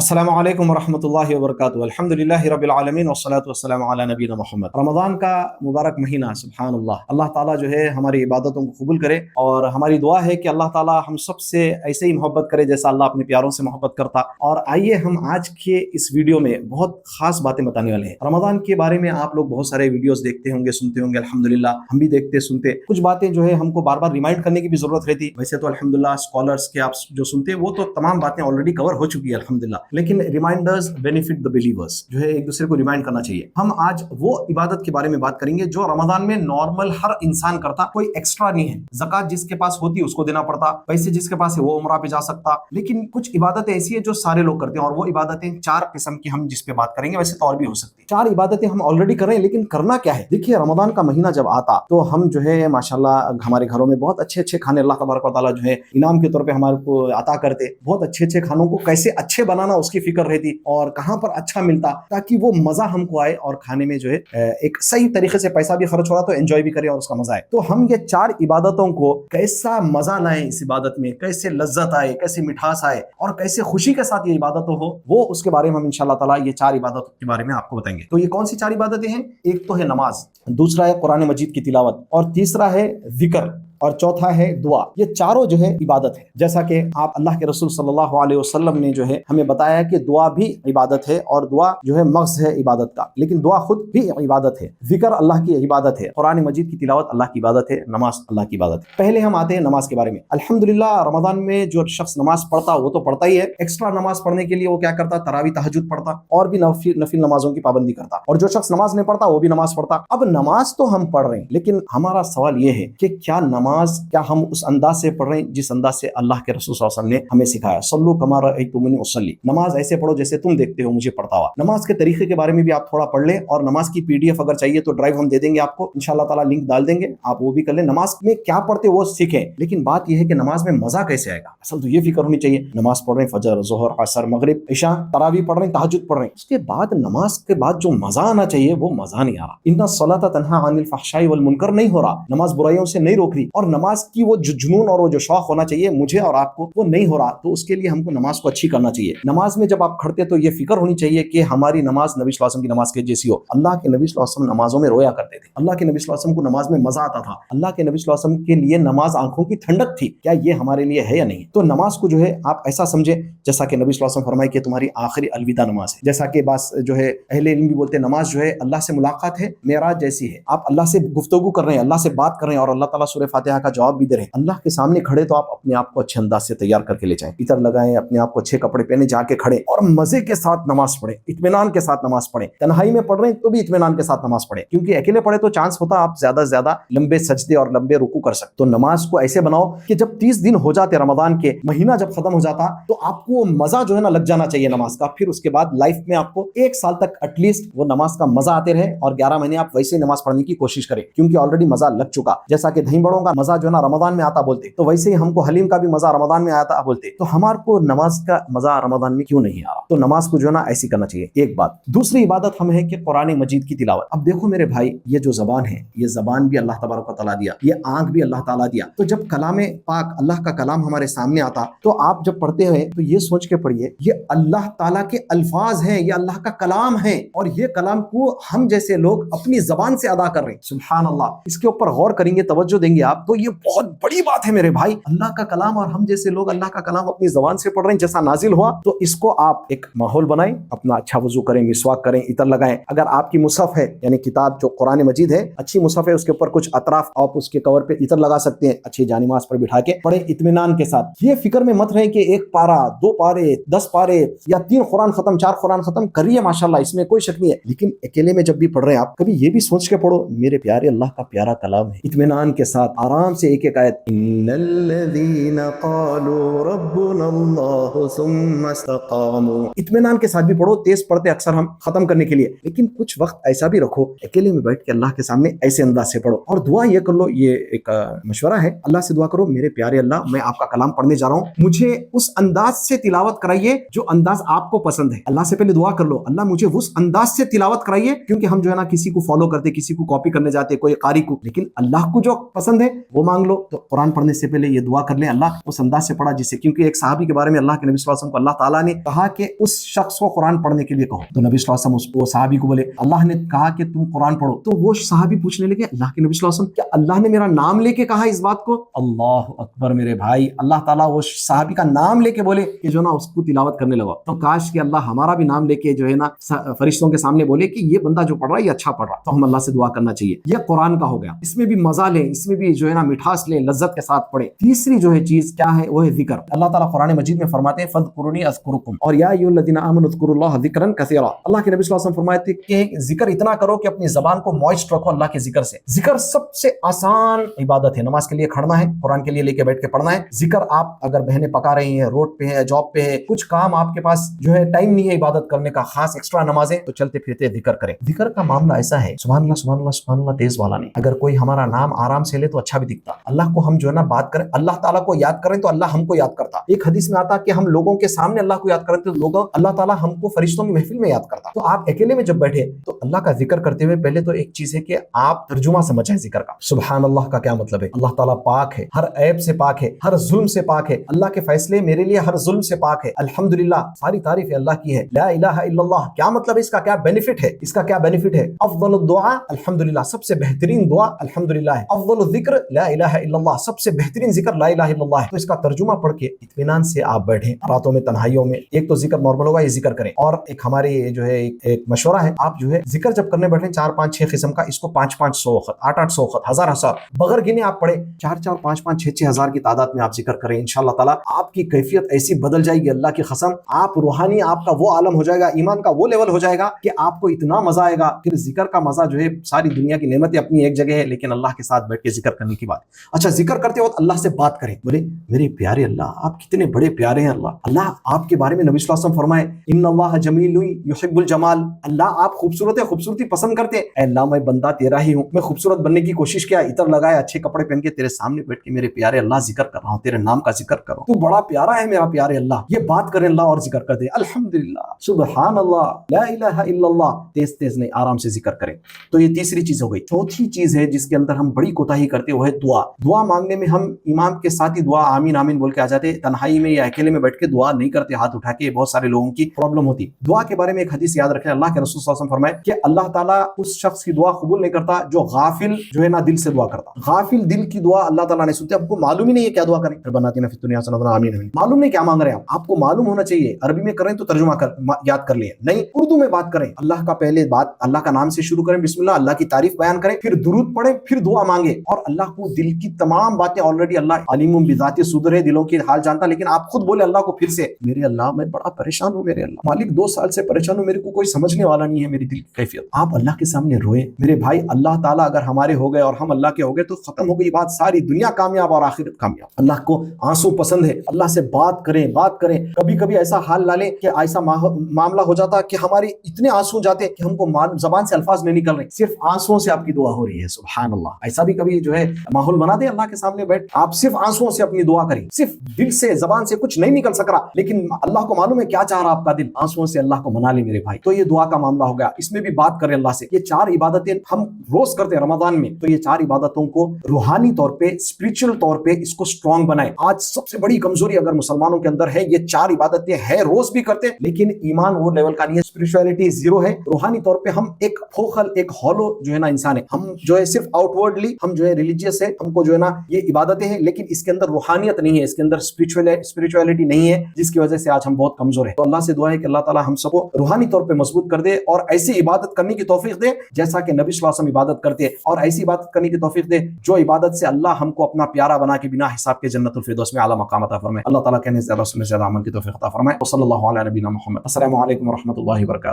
السلام علیکم ورحمۃ اللہ وبرکاتہ۔ الحمدللہ رب العالمین والصلاۃ والسلام علی نبینا محمد۔ رمضان کا مبارک مہینہ، سبحان اللہ تعالیٰ جو ہے ہماری عبادتوں کو قبول کرے، اور ہماری دعا ہے کہ اللہ تعالیٰ ہم سب سے ایسے ہی محبت کرے جیسا اللہ اپنے پیاروں سے محبت کرتا۔ اور آئیے ہم آج کے اس ویڈیو میں بہت خاص باتیں بتانے والے ہیں۔ رمضان کے بارے میں آپ لوگ بہت سارے ویڈیوز دیکھتے ہوں گے، سنتے ہوں گے، الحمدللہ ہم بھی دیکھتے سنتے۔ کچھ باتیں جو ہے ہم کو بار بار ریمائنڈ کرنے کی بھی ضرورت رہتی، ویسے تو الحمدللہ اسکالرس کے آپ جو سنتے ہیں وہ تو تمام باتیں آلریڈی کور ہو چکی ہے الحمدللہ، لیکن ریمائنڈرز بینیفٹ دا بلیورز، جو ہے ایک دوسرے کو ریمائنڈ کرنا چاہیے۔ ہم آج وہ عبادت کے بارے میں بات کریں گے جو رمضان میں نارمل ہر انسان کرتا، کوئی ایکسٹرا نہیں ہے۔ زکوٰۃ جس کے پاس ہوتی اس کو دینا پڑتا، پیسے جس کے پاس ہے وہ عمرہ پہ جا سکتا، لیکن کچھ عبادتیں ایسی ہیں جو سارے لوگ کرتے ہیں، اور وہ عبادتیں چار قسم کی ہم جس پہ بات کریں گے، ویسے تو اور بھی ہو سکتی۔ چار عبادتیں ہم آلریڈی کر رہے ہیں، لیکن کرنا کیا ہے؟ دیکھیے رمضان کا مہینہ جب آتا تو ہم جو ہے ماشاءاللہ ہمارے گھروں میں بہت اچھے اچھے کھانے اللہ تبارک و تعالیٰ جو ہے انعام کے طور پہ ہمارے کو عطا کرتے۔ بہت اچھے اچھے کھانوں کو کیسے اچھے بنانا اس کی فکر رہتی، اور کہاں پر اچھا ملتا تاکہ وہ مزہ ہم کو آئے، اور کھانے میں جو ہے ایک صحیح طریقے سے پیسہ بھی خرچ ہو رہا تو انجوائے بھی کریں اور اس کا مزہ آئے۔ تو ہم یہ چار عبادتوں کو کیسا مزہ لائیں، اس عبادت میں کیسے لذت آئے، کیسے مٹھاس آئے، اور کیسے خوشی کے ساتھ یہ عبادتوں ہو، وہ اس کے بارے میں ہم انشاءاللہ تعالیٰ یہ چار عبادتوں کے بارے میں آپ کو بتائیں گے۔ تو یہ کون سی چار عبادتیں ہیں؟ ایک تو ہے نماز، دوسرا ہے قرآن مجید کی تلاوت، اور تیسرا ہے ذکر، اور چوتھا ہے دعا۔ یہ چاروں جو ہے عبادت ہے، جیسا کہ آپ اللہ کے رسول صلی اللہ علیہ وسلم نے جو ہے ہمیں بتایا کہ دعا بھی عبادت ہے، اور دعا جو ہے مغز ہے عبادت کا، لیکن دعا خود بھی عبادت ہے۔ ذکر اللہ کی عبادت ہے، قرآن مجید کی تلاوت اللہ کی عبادت ہے، نماز اللہ کی عبادت ہے۔ پہلے ہم آتے ہیں نماز کے بارے میں۔ الحمدللہ رمضان میں جو شخص نماز پڑھتا وہ تو پڑھتا ہی ہے، ایکسٹرا نماز پڑھنے کے لیے وہ کیا کرتا؟ تراویح تہجد پڑھتا، اور بھی نفل نمازوں کی پابندی کرتا، اور جو شخص نماز نہیں پڑھتا وہ بھی نماز پڑھتا۔ اب نماز تو ہم پڑھ رہے ہیں، لیکن ہمارا سوال یہ ہے کہ کیا نماز ہم اس انداز سے پڑھ رہے ہیں جس انداز سے اللہ کے رسول صلی اللہ علیہ وسلم نے ہمیں سکھایا؟ صلو کما رأیتمونی اصلی، نماز ایسے پڑھو جیسے تم دیکھتے ہو مجھے پڑھتا ہوا۔ نماز کے طریقے کے بارے میں بھی آپ تھوڑا پڑھ لیں، اور نماز کی PDF اگر چاہیے تو ڈرائیو ہم دے دیں گے آپ کو، انشاءاللہ تعالیٰ لنک ڈال دیں گے، آپ وہ بھی کر لیں۔ نماز میں کیا پڑھتے وہ سیکھیں، لیکن بات یہ ہے کہ نماز میں مزہ کیسے آئے گا؟ اصل تو یہ فکر ہونی چاہیے، نماز پڑھ رہے ہیں، فجر، ظہر، عصر، مغرب، عشاء، تراویح پڑھ رہے ہیں، تہجد پڑھ رہے ہیں، اس کے بعد نماز کے بعد جو مزہ آنا چاہیے وہ مزہ نہیں آ رہا۔ ان الصلاۃ تنہی عن الفحشاء والمنکر نہیں ہو رہا، نماز برائیوں سے نہیں روک رہی، اور نماز کی وہ جو جنون اور وہ جو شوق ہونا چاہیے مجھے اور آپ کو وہ نہیں ہو رہا۔ تو اس کے لیے ہم کو نماز کو اچھی کرنا چاہیے۔ نماز میں جب آپ کھڑتے تو یہ فکر ہونی چاہیے کہ ہماری نماز نبی صلی اللہ علیہ وسلم کی نماز کے جیسی ہو۔ اللہ کے نبی صلی اللہ علیہ وسلم نمازوں میں رویا کرتے تھے، اللہ کے نبی صلی اللہ علیہ وسلم کو نماز میں مزہ آتا تھا، اللہ کے نبی صلی اللہ علیہ وسلم کے لیے نماز آنکھوں کی ٹھنڈک تھی۔ کیا یہ ہمارے لیے ہے یا نہیں؟ تو نماز کو جو ہے آپ ایسا سمجھیں جیسا کہ نبی صلی اللہ علیہ وسلم فرمائے کہ تمہاری آخری الوداع نماز ہے، جیسا کہ بعض جو ہے اہل علم بھی بولتے ہیں نماز جو ہے اللہ سے ملاقات ہے، معراج جیسی ہے۔ آپ اللہ سے گفتگو کر رہے ہیں، اللہ سے بات کر رہے ہیں، اور اللہ تعالیٰ سورہ فاتحہ کا جواب بھی دے رہے ہیں۔ اللہ کے سامنے کھڑے تو آپ اپنے آپ کو اچھے انداز سے تیار کر کے لے جائیں، عطر لگائیں، اپنے آپ کو اچھے کپڑے پہنے، جا کے کھڑے اور مزے کے ساتھ نماز پڑھیں، اطمینان کے ساتھ نماز پڑھیں۔ تنہائی میں پڑھ رہے ہیں تو بھی اطمینان کے ساتھ نماز پڑھیں، کیونکہ اکیلے پڑھے تو چانس ہوتا آپ زیادہ سے زیادہ لمبے سجدے اور لمبے رکوع کر سکتے۔ تو نماز کو ایسے بناؤ کہ جب 30 دن ہو جاتے رمضان کے، مہینہ جب ختم ہو جاتا تو آپ کو مزہ جو ہے نا لگ جانا چاہیے نماز کا۔ پھر اس کے بعد لائف میں آپ کو 1 سال تک ایٹ لیسٹ وہ نماز کا مزہ آتے رہے، اور 11 مہینے آپ ویسے نماز پڑھنے کی کوشش کریں، کیونکہ آلریڈی مزہ لگ چکا۔ جیسا کہ دہی بڑوں کا مزہ جو ہے نا رمضان میں آتا بولتے، تو ویسے ہی ہم کو حلیم کا بھی مزہ رمضان میں آتا بولتے، تو ہمارے کو نماز کا مزہ رمضان میں کیوں نہیں آ رہا؟ تو نماز کو جو ہے نا ایسی کرنا چاہیے، ایک بات۔ دوسری عبادت ہم ہے کہ قرآن مجید کی تلاوت۔ اب دیکھو میرے بھائی، یہ جو زبان ہے، یہ زبان بھی اللہ تبارک و تعالیٰ دیا، یہ آنکھ بھی اللہ تعالیٰ دیا۔ تو جب کلام پاک اللہ کا کلام ہمارے سامنے آتا تو آپ جب پڑھتے ہیں تو یہ سوچ کے پڑھیے یہ اللہ تعالیٰ کے الفاظ ہیں، یہ اللہ کا کلام ہے، اور یہ کلام کو ہم جیسے لوگ اپنی زبان سے ادا کر رہے ہیں۔ سبحان اللہ، اس کے اوپر غور کریں گے، توجہ دیں گے آپ تو یہ بہت بڑی بات ہے میرے بھائی۔ اللہ کا کلام اور ہم جیسے لوگ اللہ کا کلام اپنی زبان سے پڑھ رہے ہیں، جیسا نازل ہوا۔ تو اس کو آپ ایک ماحول بنائیں، اپنا اچھا وضو کریں، مسواک کریں، عطر لگائیں۔ اگر آپ کی مصحف ہے یعنی کتاب جو قرآن مجید ہے، اچھی مصحف ہے، اس کے اوپر کچھ اطراف آپ اس کے کور پہ عطر لگا سکتے ہیں، اچھی جانماز پر بٹھا کے پڑھیں اطمینان کے ساتھ۔ یہ فکر میں مت رہیں کہ 1 پارہ 2 پارے 10 پارے یا 3 قرآن ختم 4 قرآن ختم کریے، ماشاءاللہ اس میں کوئی شک نہیں ہے، لیکن اکیلے میں جب بھی پڑھ رہے ہیں آپ کبھی یہ بھی سوچ کے پڑھو میرے پیارے اللہ کا پیارا کلام ہے، اطمینان کے ساتھ آرام سے ایک ایک آیت، ان الذین قالوا ربنا اللہ ثم استقاموا، اطمینان کے ساتھ بھی پڑھو۔ تیز پڑھتے اکثر ہم ختم کرنے کے لیے، لیکن کچھ وقت ایسا بھی رکھو اکیلے میں بیٹھ کے اللہ کے سامنے ایسے انداز سے پڑھو، اور دعا یہ کر لو، یہ ایک مشورہ ہے، اللہ سے دعا کرو میرے پیارے اللہ میں آپ کا کلام پڑھنے جا رہا ہوں، مجھے اس انداز سے تلاوت کرائیے جو انداز آپ کو پسند ہے۔ اللہ سے پہلے دعا کر لو، اللہ مجھے اس انداز سے تلاوت کرائیے، کیونکہ ہم جو ہے نا کسی کو فالو کرتے، کسی کو کاپی کرنے جاتے، کوئی قاری کو، لیکن اللہ کو جو پسند ہے وہ مانگ لو. تو قرآن پڑھنے سے پہلے یہ دعا کر لیں اللہ اس انداز سے پڑھا جسے, کیونکہ ایک صحابی کے بارے میں اللہ کے نبی صلی اللہ علیہ وسلم کو اللہ تعالیٰ نے کہا کہ اس شخص کو قرآن پڑھنے کے لیے کہو. تو نبی صلی اللہ علیہ وسلم اس صحابی کو بولے اللہ نے کہا کہ تم قرآن پڑھو. تو وہ صحابی پوچھنے لگے اللہ کے نبی صلی اللہ علیہ وسلم کیا اللہ نے میرا نام لے کے کہا اس بات کو؟ اللہ اکبر میرے بھائی, اللہ تعالیٰ وہ صحابی کا نام لے کے بولے کہ جو نا اس کو تلاوت کرنے لگا. تو کاش کہ اللہ ہمارا بھی نام لے کے جو ہے نا فرشتوں کے سامنے بولے کہ یہ بندہ جو پڑھ رہا ہے یہ اچھا پڑھ رہا ہے. تو ہم اللہ سے دعا کرنا چاہیے. یہ قرآن کا ہو گیا, اس میں بھی مزہ لیں, اس میں بھی جو ہے نا مٹھاس لیں, لذت کے ساتھ پڑھیں. تیسری جو ہے چیز کیا ہے وہ ہے ذکر. اللہ تعالیٰ قرآن مجید میں فرماتے ہیں فاذکرونی اذکرکم اور یا ایھا الذین آمنوا اذکروا اللہ ذکرا کثیرا. اللہ کے نبی صلی اللہ علیہ وسلم فرماتے ہیں کہ ذکر اتنا کرو کہ اپنی زبان کو موئسٹ رکھو اللہ کے ذکر سے. ذکر سب سے آسان عبادت ہے. نماز کے لیے کھڑنا ہے, قرآن کے لیے لے کے بیٹھ کے پڑھنا ہے. ذکر آپ اگر بہنیں پکا رہی ہیں, روڈ پہ ہے, جاب پہ ہے, کچھ کام آپ کے پاس جو ہے ٹائم نہیں ہے عبادت کرنے کا, خاص ایکسٹرا نمازیں, تو چلتے پھرتے ذکر کریں. ذکر کا معاملہ ایسا ہے سبحان اللہ سبحان اللہ سبحان اللہ تیز والا نہیں. اگر کوئی ہمارا نام آرام سے لے تو اچھا بھی دکھتا. اللہ کو ہم جو ہے نا بات کریں, اللہ تعالیٰ کو یاد کریں تو اللہ ہم کو یاد کرتا. ایک حدیث میں آتا کہ ہم لوگوں کے سامنے اللہ کو یاد کریں تو لوگوں اللہ تعالیٰ ہم کو فرشتوں کی محفل میں یاد کرتا. تو آپ اکیلے میں جب بیٹھے تو اللہ کا ذکر کرتے ہوئے پہلے تو ایک چیز ہے کہ آپ ترجمہ سمجھیں ذکر کا. سبحان اللہ کا کیا مطلب ہے؟ اللہ تعالیٰ پاک ہے, ہر عیب سے پاک ہے, ہر ظلم سے پاک ہے. اللہ کے فیصلے میرے لیے ہر ظلم سے پاک ہے. الحمدللہ ساری تعریف اللہ کی ہے. لا الہ الا اللہ کیا مطلب ہے, اس کا کیا بینیفٹ ہے, اس کا کیا بینیفٹ ہے؟ افضل الدعاء الحمدللہ, سب سے بہترین دعا الحمدللہ ہے. افضل الذکر لا الہ الا اللہ, سب سے بہترین ذکر لا الہ الا اللہ ہے. تو اس کا ترجمہ پڑھ کے اطمینان سے آپ بیٹھیں راتوں میں تنہائیوں میں. ایک تو ذکر نارمل ہوگا, یہ ذکر کریں. اور ایک ہمارے جو ہے ایک مشورہ ہے, آپ جو ہے ذکر جب کرنے بیٹھیں 4 5 6 قسم کا, اس کو 5 5 100 وقت 8 8 100 وقت 1000 بغیر گنے آپ پڑھیں. 4 4 5 5 6 6 ہزار کی تعداد میں آپ ذکر کریں. انشاءاللہ تعالیٰ آپ کی کیفیت ایسی بدل جائے گی اللہ کی قسم. آپ روحانی آپ کا وہ عالم ہو جائے گا, ایمان کا وہ لیول ہو جائے گا کہ آپ کو اتنا مزہ آئے گا. پھر ذکر کا مزہ جو ہے ساری دنیا کی نعمتیں اپنی ایک جگہ ہے, لیکن اللہ کے ساتھ بیٹھ کے ذکر کرنے کی بات. اچھا ذکر کرتے وقت اللہ سے بات کریں. بولے میرے پیارے اللہ آپ کتنے بڑے پیارے ہیں. اللہ آپ کے بارے میں نبی صلی اللہ علیہ وسلم فرمائے ان اللہ جمیل یحب الجمال, اللہ آپ خوبصورت ہے, خوبصورتی پسند کرتے. اے اللہ میں بندہ تیرا ہی ہوں, میں خوبصورت بننے کی کوشش کیا, عطر لگایا, اچھے کپڑے پہن کے تیرے سامنے بیٹھ کے میرے پیارے اللہ ذکر کر رہا ہوں, تیرے نام کا ذکر کرو, تو بڑا پیارا ہے میرا پیارے اللہ. یہ بات کریں اللہ اور ذکر کر دے الحمدللہ سبحان اللہ لا الہ الا اللہ, تیز تیز نہیں آرام سے ذکر کریں. تو یہ تیسری چیز ہو گئی. چوتھی چیز ہے جس کے اندر ہم بڑی کوتاہی کرتے وہ ہے دعا. دعا مانگنے میں ہم امام کے ساتھ ہی دعا آمین آمین بول کے آ جاتے, تنہائی میں یا اکیلے میں بیٹھ کے دعا نہیں کرتے ہاتھ اٹھا کے. بہت سارے لوگوں کی پرابلم ہوتی. دعا کے بارے میں ایک حدیث یاد رکھیں, اللہ کے رسول صلی اللہ علیہ وسلم فرمائے کہ اللہ تعالیٰ اس شخص کی دعا قبول نہیں کرتا جو غافل جو ہے نا دل سے دعا کرتا. غافل دل کی دعا اللہ تعالیٰ نہیں سنتے. آپ کو معلوم ہی نہیں ہے کیا دعا کریں, ربنا آتنا فی الدنیا حسنۃ آمین آمین, معلوم نہیں کیا مانگ رہے ہیں آپ کو معلوم ہونا چاہیے. عربی میں کریں تو ترجمہ یاد کر لیں, نہیں اردو میں بات کریں. اللہ کا پہلے بات اللہ کا نام سے شروع کریں, بسم اللہ, اللہ کی تعریف بیان کریں, پھر درود پڑھیں, پھر دعا مانگیں. اور اللہ کو دل کی تمام باتیں آلریڈی اللہ علیم بذات صدور ہے, دلوں کی حال جانتا. لیکن آپ خود بولے اللہ کو پھر سے, میرے اللہ میں بڑا پریشان ہوں, میرے اللہ مالک 2 سال سے پریشان ہوں, میرے کو کوئی سمجھنے والا نہیں ہے میری دل کی کیفیت. آپ اللہ کے سامنے روئیں. میرے بھائی اللہ تعالیٰ اگر ہمارے ہو گئے اور ہم اللہ کے ہو گئے تو ختم ہو گئی بات, ساری دنیا کامیاب اور آخرت کامیاب. اللہ کو آنسو پسند ہے, اللہ سے بات کریں بات کریں. کبھی کبھی ایسا حال لا لیں کہ ایسا معاملہ ہو جاتا کہ ہمارے اتنے آنسو جاتے کہ ہم کو زبان سے الفاظ نہیں نکل رہے, صرف آنسوں سے آپ کی دعا ہو رہی ہے. سبحان اللہ. ایسا بھی کبھی جو ہے ماحول بنا دیں اللہ کے سامنے بیٹھ, آپ صرف آنسوں سے اپنی دعا کریں, صرف دل سے زبان سے کچھ نہیں نکل سک رہا, لیکن اللہ کو معلوم ہے کیا چاہ رہا آپ کا دل, آنسوں سے اللہ کو منا لے میرے بھائی. تو یہ دعا کا معاملہ ہو گیا. اس میں بھی بات کریں اللہ سے. یہ 4 عبادتیں ہم روز کرتے ہیں رمضان میں, تو یہ 4 عبادتوں کو روحانی طور پہ اسپرچل طور پہ اس کو اسٹرانگ بنائیں. آج سب سے بڑی کمزوری اگر مسلمانوں کے اندر ہے, یہ 4 عبادتیں ہیں, روز بھی کرتے لیکن ایمان وہ لیول کا نہیں ہے, اسپرچولیٹی 0 ہے. روحانی طور پہ ہم ایک کھوکھل ایک ہالو جو ہے نا انسان ہے. ہم جو ہے صرف آؤٹ ورڈلی ہم جو ہے ریلیجیس ہے, ہم کو جو ہے نا یہ عبادتیں ہیں, لیکن اس کے اندر روحانیت نہیں ہے, اس کے اندر اسپرچولیٹی نہیں ہے, جس کی وجہ سے آج ہم بہت کمزور ہیں. تو اللہ سے دعا ہے کہ اللہ تعالیٰ ہم سب کو روحانی طور پہ مضبوط کر دے اور ایسی عبادت کرنے کی توفیق دے جیسا کہ نبی صلی اللہ علیہ وسلم عبادت کرتے, اور ایسی عبادت کرنے کی توفیق دے جو عبادت سے اللہ ہم کو اپنا پیارا بنا کے بنا حساب کے جنت الفردوس میں اعلیٰ مقام عطا فرمائے. اللہ تعالیٰ کہنے سے زیادہ عمل کی توفیق عطا فرمائے. وصلی اللہ علی نبینا محمد. السلام علیکم ورحمۃ اللہ وبرکاتہ.